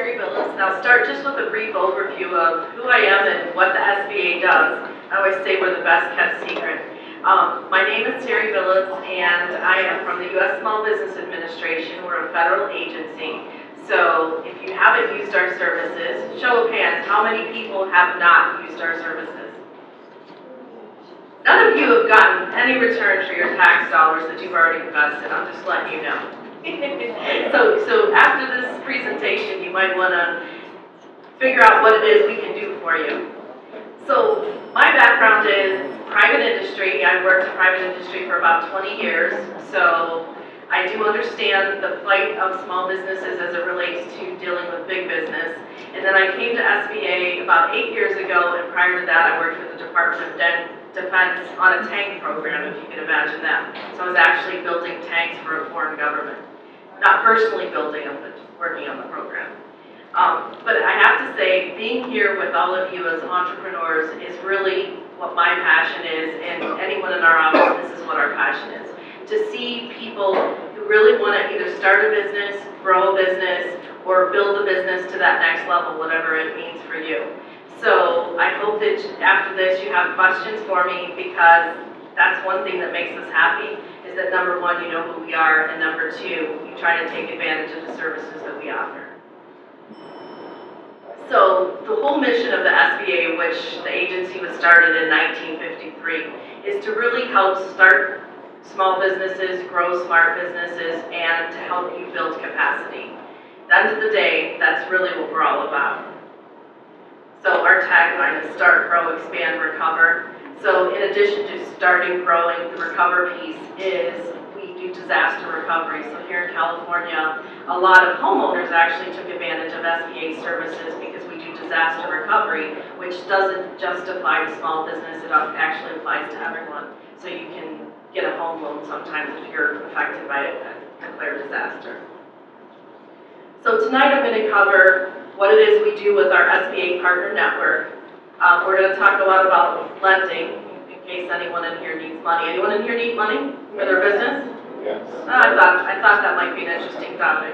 Terry Billup, and I'll start just with a brief overview of who I am and what the SBA does. I always say we're the best kept secret. My name is Terry Billup, and I am from the U.S. Small Business Administration. We're a federal agency. So if you haven't used our services, show of hands, how many people have not used our services? None of you have gotten any return for your tax dollars that you've already invested. I'm just letting you know. So after this presentation, you might want to figure out what it is we can do for you. So my background is private industry. I worked in private industry for about 20 years. So I do understand the plight of small businesses as it relates to dealing with big business. And then I came to SBA about 8 years ago, and prior to that I worked for the Department of Defense on a tank program, if you can imagine that. So I was actually building tanks for a foreign government. Not personally building them, but working on the program. But I have to say, being here with all of you as entrepreneurs is really what my passion is, and anyone in our office, this is what our passion is. To see people who really want to either start a business, grow a business, or build a business to that next level, whatever it means for you. So I hope that after this you have questions for me, because that's one thing that makes us happy, is that number one, you know who we are, and number two, you try to take advantage of the services that we offer. So the whole mission of the SBA, which the agency was started in 1953, is to really help start small businesses, grow smart businesses, and to help you build capacity. At the end of the day, that's really what we're all about. So our tagline is start, grow, expand, recover. So in addition to starting, growing, the recover piece is we do disaster recovery. So here in California, a lot of homeowners actually took advantage of SBA services because we do disaster recovery, which doesn't just apply to small business, it actually applies to everyone. So you can get a home loan sometimes if you're affected by a declared disaster. So tonight I'm going to cover what it is we do with our SBA partner network. We're going to talk a lot about lending, in case anyone in here needs money. Anyone in here need money for their business? Yes. I thought that might be an interesting topic.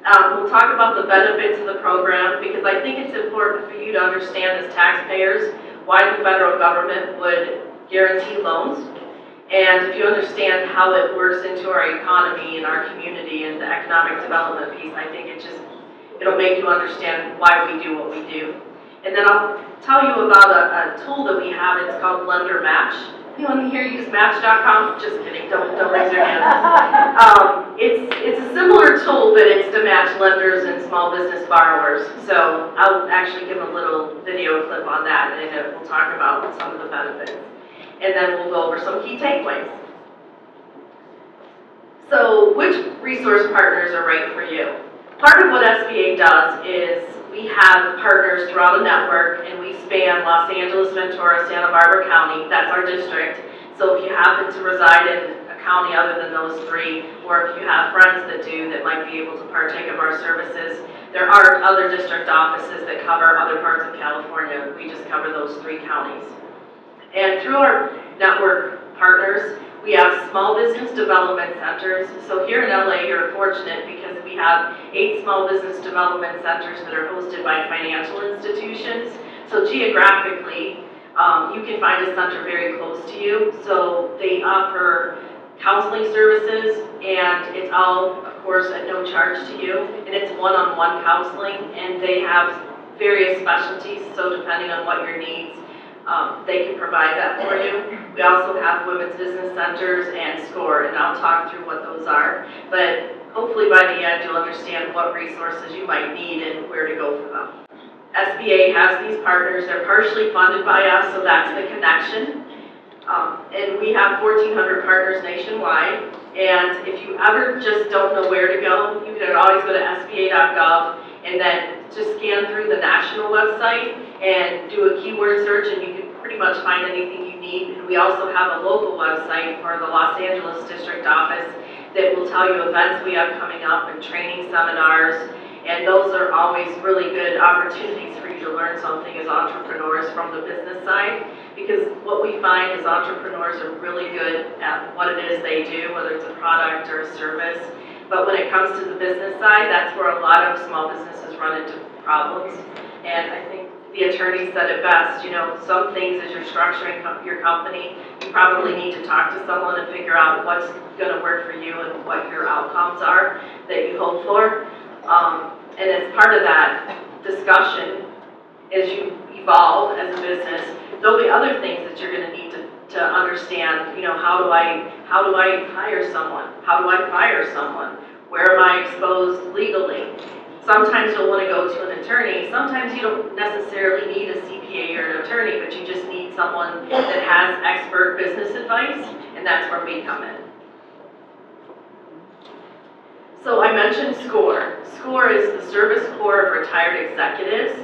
We'll talk about the benefits of the program, because I think it's important for you to understand as taxpayers why the federal government would guarantee loans. And if you understand how it works into our economy and our community and the economic development piece, I think it'll make you understand why we do what we do. And then I'll tell you about a tool that we have. It's called Lender Match. Anyone here use Match.com? Just kidding, don't raise your hands. It's a similar tool, but it's to match lenders and small business borrowers. So I'll actually give a little video clip on that, and we'll talk about some of the benefits. And then we'll go over some key takeaways. So which resource partners are right for you? Part of what SBA does is we have partners throughout a network, and we span Los Angeles, Ventura, Santa Barbara County. That's our district. So if you happen to reside in a county other than those three, or if you have friends that do that might be able to partake of our services, there are other district offices that cover other parts of California. We just cover those three counties. And through our network partners, we have small business development centers. So here in LA, you're fortunate because we have 8 small business development centers that are hosted by financial institutions. So geographically, you can find a center very close to you. So they offer counseling services, and it's all, of course, at no charge to you. And it's one-on-one counseling, and they have various specialties. So depending on what your needs, they can provide that for you. We also have women's business centers and SCORE, and I'll talk through what those are. But hopefully by the end you'll understand what resources you might need and where to go for them. SBA has these partners. They're partially funded by us, so that's the connection. And we have 1,400 partners nationwide. And if you ever just don't know where to go, you can always go to sba.gov and then just scan through the national website and do a keyword search, and you can pretty much find anything you need. And we also have a local website for the Los Angeles district office that will tell you events we have coming up and training seminars. And those are always really good opportunities for you to learn something as entrepreneurs from the business side, because what we find is entrepreneurs are really good at what it is they do, whether it's a product or a service, But when it comes to the business side, that's where a lot of small businesses run into problems. And I think the attorney said it best, you know, some things as you're structuring your company, you probably need to talk to someone and figure out what's going to work for you and what your outcomes are that you hope for. And as part of that discussion, as you evolve as a business, there'll be other things that you're going to need to understand. You know, how do I hire someone? How do I fire someone? Where am I exposed legally? Sometimes you'll want to go to an attorney. Sometimes you don't necessarily need a CPA or an attorney, but you just need someone that has expert business advice, and that's where we come in. So I mentioned SCORE. SCORE is the Service Corps of Retired Executives.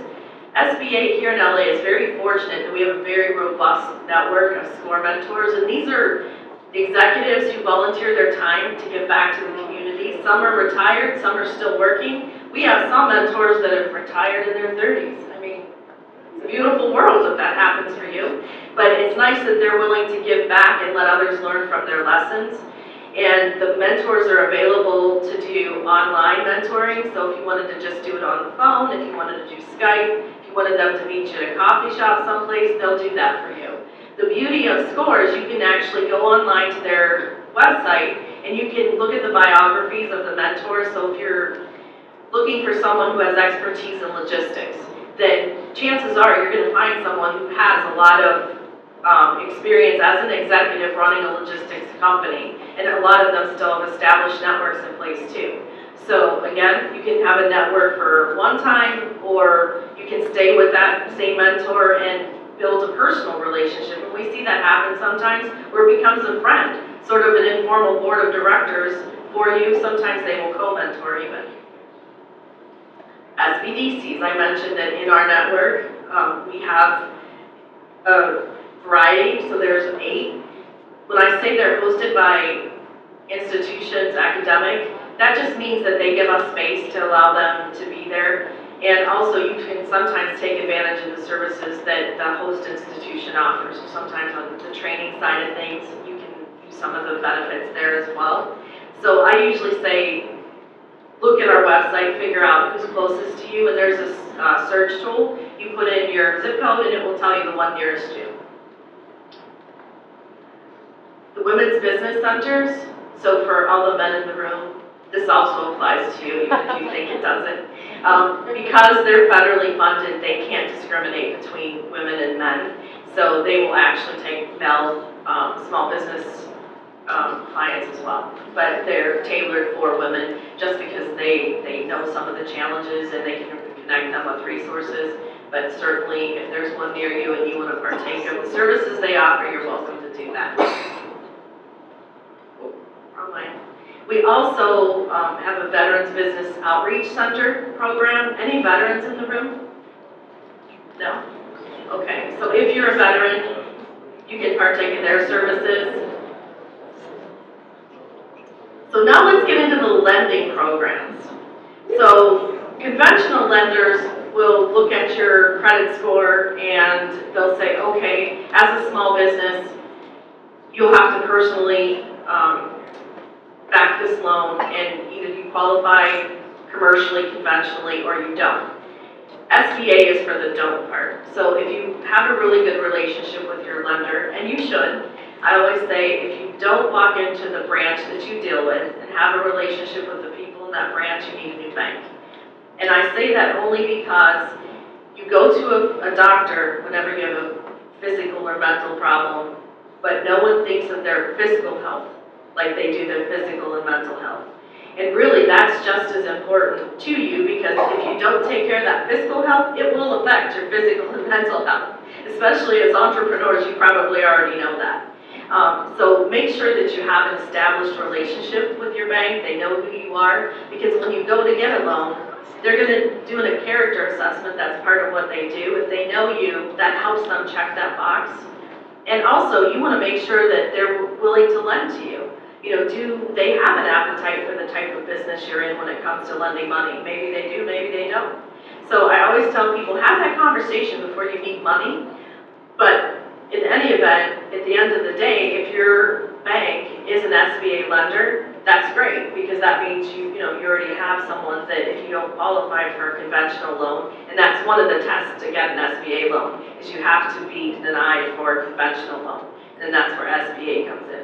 SBA here in LA is very fortunate that we have a very robust network of SCORE mentors, and these are executives who volunteer their time to give back to the community. Some are retired, some are still working. We have some mentors that have retired in their 30s. I mean, it's a beautiful world if that happens for you. But it's nice that they're willing to give back and let others learn from their lessons. And the mentors are available to do online mentoring. So if you wanted to just do it on the phone, if you wanted to do Skype, if you wanted them to meet you at a coffee shop someplace, they'll do that for you. The beauty of SCORE is you can actually go online to their website and you can look at the biographies of the mentors. So if you're looking for someone who has expertise in logistics, then chances are you're going to find someone who has a lot of experience as an executive running a logistics company, and a lot of them still have established networks in place too. So again, you can have a network for one time, or you can stay with that same mentor and build a personal relationship. And we see that happen sometimes where it becomes a friend, sort of an informal board of directors for you. Sometimes they will co-mentor even. SBDCs, I mentioned that in our network, we have a variety, so there's 8. When I say they're hosted by institutions, academic, that just means that they give us space to allow them to be there. And also you can sometimes take advantage of the services that the host institution offers. So sometimes on the training side of things, you can use some of the benefits there as well. So I usually say, look at our website, figure out who's closest to you, and there's a search tool. You put in your zip code and it will tell you the one nearest you. The women's business centers, so for all the men in the room, this also applies to you, even if you think it doesn't. Because they're federally funded, they can't discriminate between women and men. So they will actually take male small business clients as well. But they're tailored for women just because they know some of the challenges and they can connect them with resources. But certainly, if there's one near you and you want to partake of the services they offer, you're welcome to do that. We also have a Veterans Business Outreach Center program. Any veterans in the room? No? Okay, so if you're a veteran, you can partake in their services. So now let's get into the lending programs. So conventional lenders will look at your credit score and they'll say, okay, as a small business, you'll have to personally back this loan, and either you qualify commercially, conventionally, or you don't. SBA is for the don't part. So if you have a really good relationship with your lender, and you should, I always say if you don't walk into the branch that you deal with and have a relationship with the people in that branch, you need a new bank. And I say that only because you go to a doctor whenever you have a physical or mental problem, but no one thinks of their physical health like they do their physical and mental health. And really, that's just as important to you, because if you don't take care of that physical health, it will affect your physical and mental health. Especially as entrepreneurs, you probably already know that. So make sure that you have an established relationship with your bank. They know who you are, because when you go to get a loan, they're going to do a character assessment. That's part of what they do. If they know you, that helps them check that box. And also, you want to make sure that they're willing to lend to you. You know, do they have an appetite for the type of business you're in when it comes to lending money? Maybe they do, maybe they don't. So I always tell people, have that conversation before you need money. But in any event, at the end of the day, if your bank is an SBA lender, that's great, because that means you already have someone that if you don't qualify for a conventional loan, and that's one of the tests to get an SBA loan, is you have to be denied for a conventional loan, and that's where SBA comes in.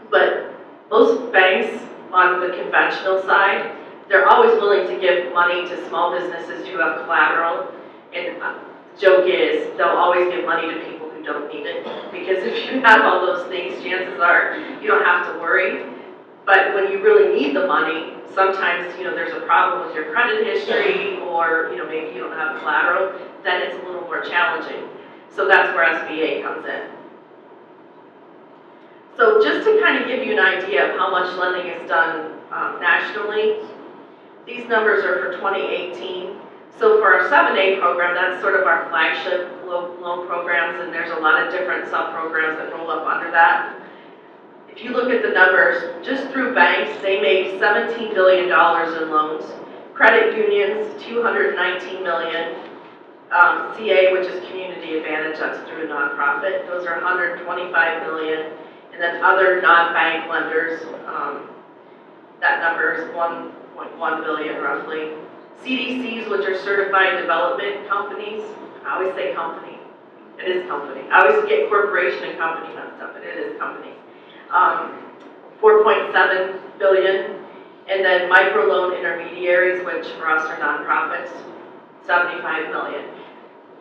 But most banks on the conventional side, they're always willing to give money to small businesses who have collateral, and the joke is they'll always give money to people who don't need it, because if you have all those things, chances are you don't have to worry. But when you really need the money, sometimes there's a problem with your credit history, or maybe you don't have collateral, then it's a little more challenging. So that's where SBA comes in. So just to kind of give you an idea of how much lending is done nationally, these numbers are for 2018. So for our 7A program, that's sort of our flagship loan programs, and there's a lot of different sub-programs that roll up under that. If you look at the numbers, just through banks, they made $17 billion in loans. Credit unions, $219 million. CA, which is Community Advantage, that's through a nonprofit, those are $125 million. And then other non-bank lenders, that number is $1.1 billion roughly. CDCs, which are certified development companies, I always say company, it is company. I always get corporation and company messed up, but it is company. 4.7 billion. And then microloan intermediaries, which for us are nonprofits, 75 million.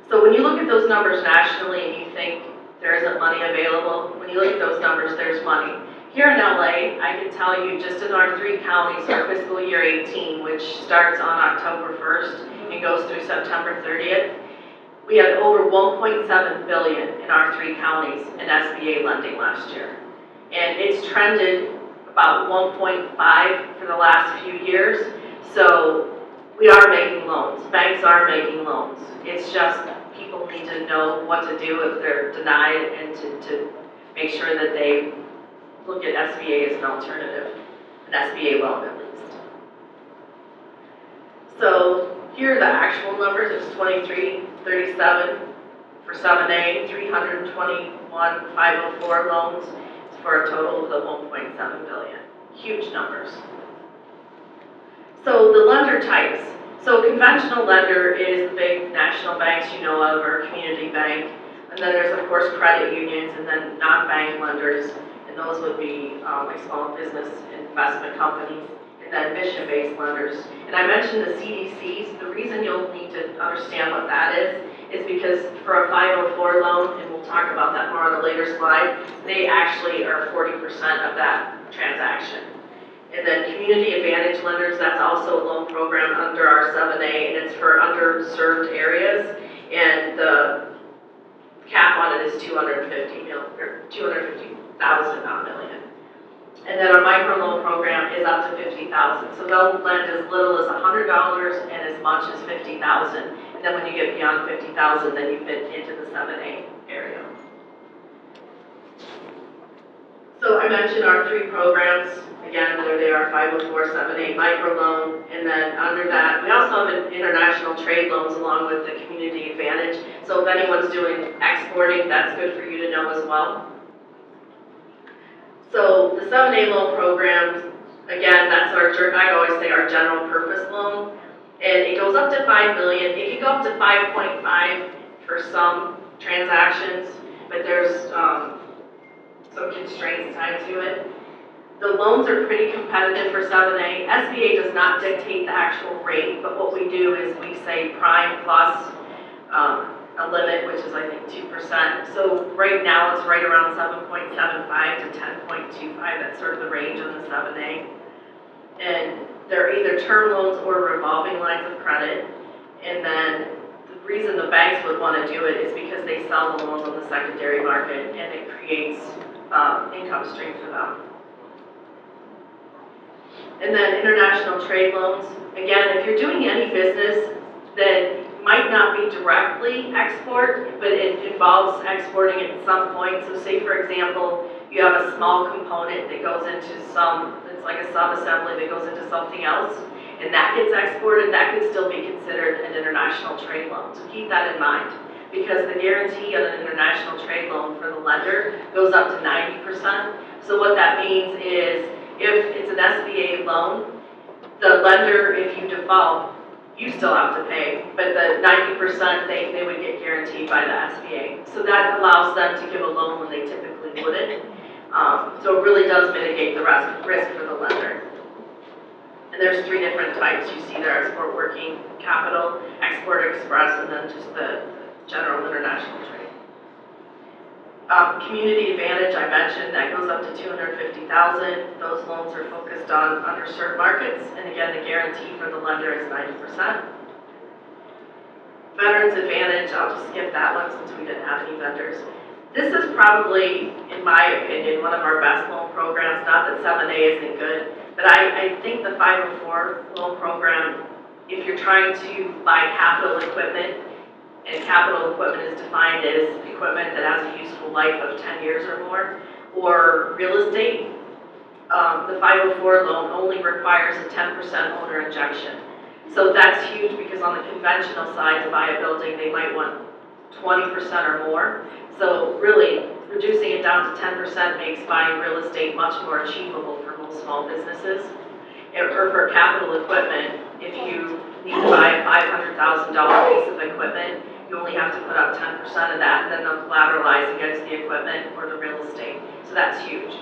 So when you look at those numbers nationally and you think there isn't money available, when you look at those numbers, there's money. Here in LA, I can tell you just in our 3 counties, our fiscal year 18, which starts on October 1st and goes through September 30th, we had over 1.7 billion in our 3 counties in SBA lending last year. And it's trended about 1.5 for the last few years. So we are making loans. Banks are making loans. It's just people need to know what to do if they're denied, and to make sure that they look at SBA as an alternative, an SBA loan at least. So here are the actual numbers. It's 2337 for 7A, 321 504 loans for a total of the 1.7 billion. Huge numbers. So the lender types. So conventional lender is the big national banks you know of, or community bank. And then there's of course credit unions, and then non-bank lenders. And those would be like small business investment companies, and then mission-based lenders. And I mentioned the CDCs. The reason you'll need to understand what that is because for a 504 loan, and we'll talk about that more on a later slide, they actually are 40% of that transaction. And then Community Advantage lenders, that's also a loan program under our 7A, and it's for underserved areas. And the cap on it is $250,000, not million. And then our microloan program is up to $50,000. So they'll lend as little as $100 and as much as $50,000. And then when you get beyond $50,000, then you fit into the 7A area. So I mentioned our 3 programs. Again, there they are, 504, 7A, microloan, and then under that, we also have international trade loans along with the Community Advantage. So if anyone's doing exporting, that's good for you to know as well. So the 7A loan programs, again, that's our, I always say our general purpose loan, and it goes up to 5 million. It can go up to 5.5 for some transactions, but there's some constraints tied to it. The loans are pretty competitive for 7A. SBA does not dictate the actual rate, but what we do is we say prime plus a limit, which is I think 2%. So right now it's right around 7.75 to 10.25. That's sort of the range on the 7A. And they're either term loans or revolving lines of credit. And then the reason the banks would want to do it is because they sell the loans on the secondary market, and it creates income stream for them. And then international trade loans. Again, if you're doing any business that might not be directly export, but it involves exporting at some point. So say for example, you have a small component that goes into it's like a sub-assembly that goes into something else, and that gets exported, that could still be considered an international trade loan. So keep that in mind. because the guarantee on an international trade loan for the lender goes up to 90%. So what that means is if it's an SBA loan, the lender, if you default, you still have to pay, but the 90% they would get guaranteed by the SBA. So that allows them to give a loan when they typically wouldn't. So it really does mitigate the risk for the lender. And there's 3 different types you see there: export working capital, export express, and then just the general international trade. Community Advantage, I mentioned, that goes up to $250,000. Those loans are focused on underserved markets, and again, the guarantee for the lender is 90%. Veterans Advantage, I'll just skip that one since we didn't have any vendors. This is probably, in my opinion, one of our best loan programs. Not that 7A isn't good, but I think the 504 loan program, if you're trying to buy capital equipment, and capital equipment is defined as equipment that has a useful life of 10 years or more, or real estate, the 504 loan only requires a 10% owner injection. So that's huge because on the conventional side, to buy a building, they might want 20% or more. So really, reducing it down to 10% makes buying real estate much more achievable for most small businesses. Or for capital equipment, if you need to buy a $500,000 piece of equipment, you only have to put up 10% of that, and then they'll collateralize against the equipment or the real estate. So that's huge.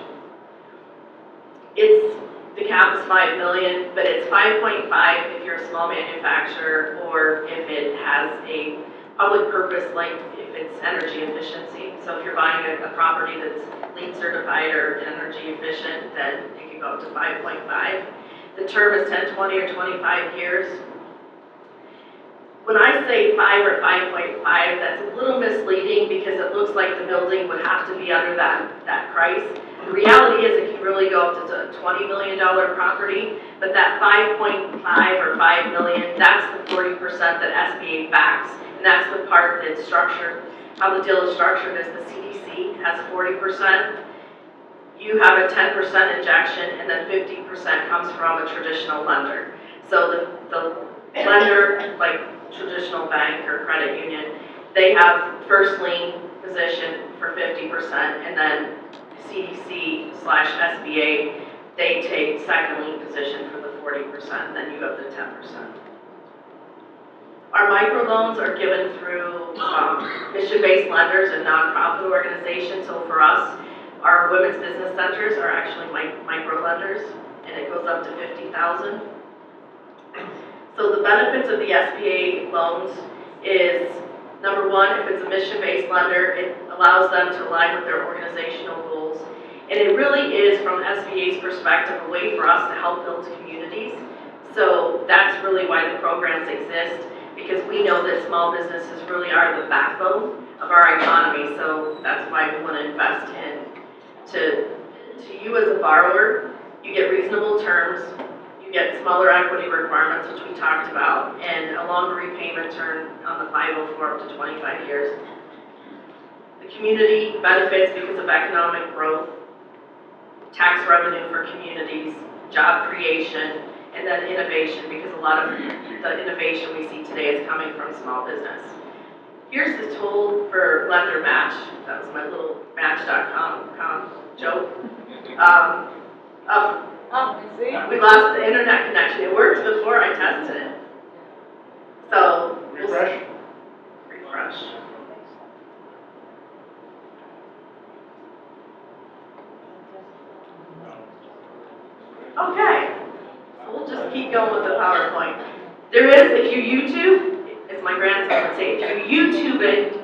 The cap is $5 million, but it's 5.5 if you're a small manufacturer, or if it has a public purpose, like if it's energy efficiency. So if you're buying a property that's LEED certified or energy efficient, then it can go up to 5.5. The term is 10, 20, or 25 years. When I say 5 or 5.5, that's a little misleading because it looks like the building would have to be under that price. The reality is it can really go up to a $20 million property, but that 5.5 or $5 million, that's the 40% that SBA backs, and that's the part that's structured. How the deal is structured is the CDC has 40%, you have a 10% injection, and then 50% comes from a traditional lender. So the lender, like traditional bank or credit union, they have first lien position for 50%, and then CDC/SBA, they take second lien position for the 40%, and then you have the 10%. Our microloans are given through mission-based lenders and nonprofit organizations. So for us, our women's business centers are actually micro lenders, and it goes up to $50,000. So the benefits of the SBA loans is, number one, if it's a mission-based lender, it allows them to align with their organizational goals. And it really is, from SBA's perspective, a way for us to help build communities. So that's really why the programs exist, because we know that small businesses really are the backbone of our economy. So that's why we want to invest in. To you as a borrower, you get reasonable terms, you get smaller equity requirements, which we talked about, and a longer repayment term on the 504 up to 25 years. The community benefits because of economic growth, tax revenue for communities, job creation, and then innovation, because a lot of the innovation we see today is coming from small business. Here's the tool for lender match. That was my little match.com joke. We lost the internet connection. It worked before I tested it. So refresh. Okay. So we'll just keep going with the PowerPoint. There is, if you YouTube, as my grandson would say, if you YouTube it,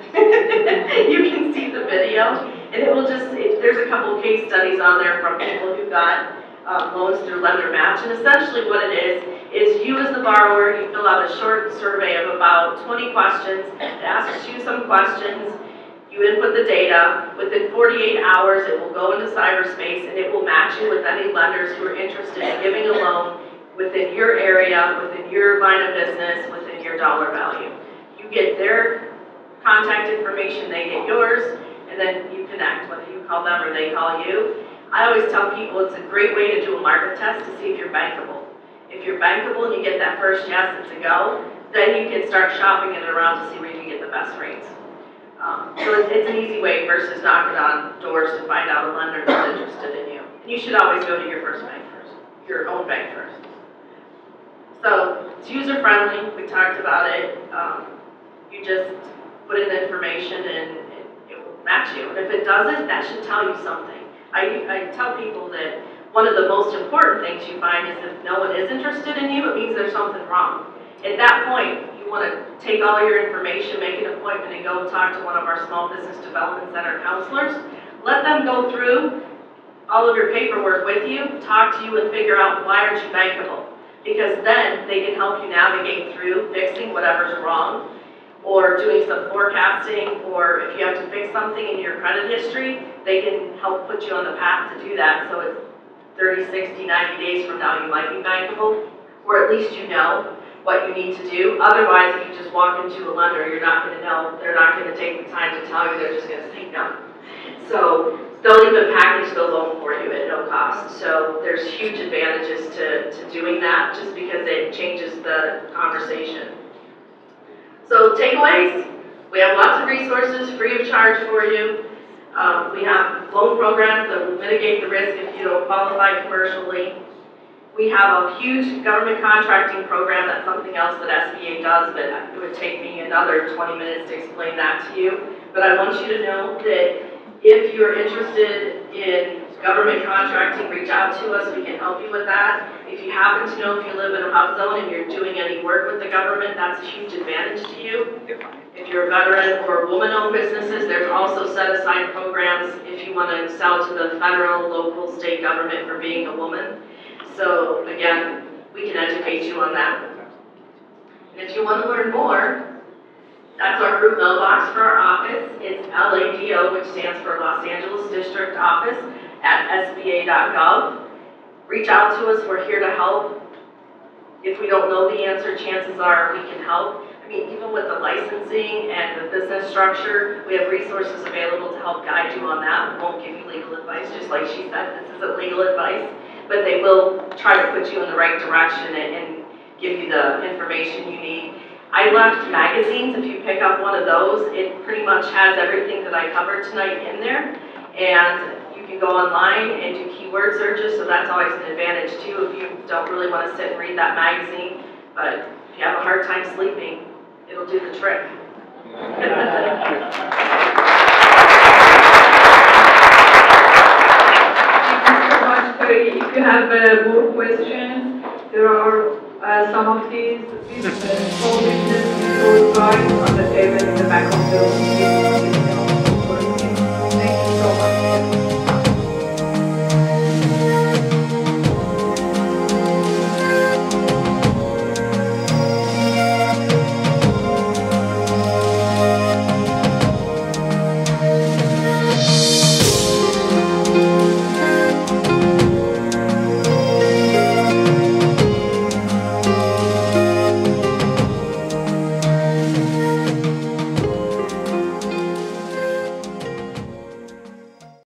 you can see the video, and it will just, there's a couple case studies on there from people who got loans through lender match. And essentially what it is you as the borrower, you fill out a short survey of about 20 questions. It asks you some questions. You input the data. Within 48 hours, it will go into cyberspace, and it will match you with any lenders who are interested in giving a loan within your area, within your line of business, within your dollar value. You get their contact information, they get yours, and then you connect, whether you call them or they call you. I always tell people it's a great way to do a market test to see if you're bankable. If you're bankable and you get that first yes, it's a go, then you can start shopping it around to see where you can get the best rates. So it's an easy way versus knocking on doors to find out a lender that's interested in you. And you should always go to your first bank first, your own bank first. So it's user friendly. We talked about it. You just put in the information and it will match you. And if it doesn't, that should tell you something. I tell people that one of the most important things you find is if no one is interested in you, it means there's something wrong. At that point, you want to take all your information, make an appointment, and go talk to one of our small business development center counselors. Let them go through all of your paperwork with you, talk to you, and figure out why aren't you bankable. Because then they can help you navigate through fixing whatever's wrong, or doing some forecasting, or if you have to fix something in your credit history, they can help put you on the path to do that. So it's 30, 60, 90 days from now you might be bankable, or at least you know what you need to do. Otherwise, if you just walk into a lender, you're not going to know. They're not going to take the time to tell you. They're just going to say no. So they'll even package the loan for you at no cost. So there's huge advantages to doing that just because it changes the conversation. So takeaways, we have lots of resources free of charge for you. We have loan programs that will mitigate the risk if you don't qualify commercially. We have a huge government contracting program. That's something else that SBA does, but it would take me another 20 minutes to explain that to you. But I want you to know that if you're interested in government contracting, reach out to us. We can help you with that. If you happen to know if you live in a hub zone and you're doing any work with the government, that's a huge advantage to you. If you're a veteran or woman-owned businesses, there's also set-aside programs if you want to sell to the federal, local, state government for being a woman. So again, we can educate you on that. And if you want to learn more, that's our group mailbox for our office. It's LADO, which stands for Los Angeles District Office, at sba.gov. Reach out to us. We're here to help. If we don't know the answer, chances are we can help. I mean, even with the licensing and the business structure, we have resources available to help guide you on that. We won't give you legal advice, just like she said, this isn't legal advice, but they will try to put you in the right direction and give you the information you need. I left magazines. If you pick up one of those, it pretty much has everything that I covered tonight in there. And you can go online and do keyword searches, so that's always an advantage too if you don't really want to sit and read that magazine. But if you have a hard time sleeping, it'll do the trick. If you have more questions, there are some of these small business resource guides on the table in the back of the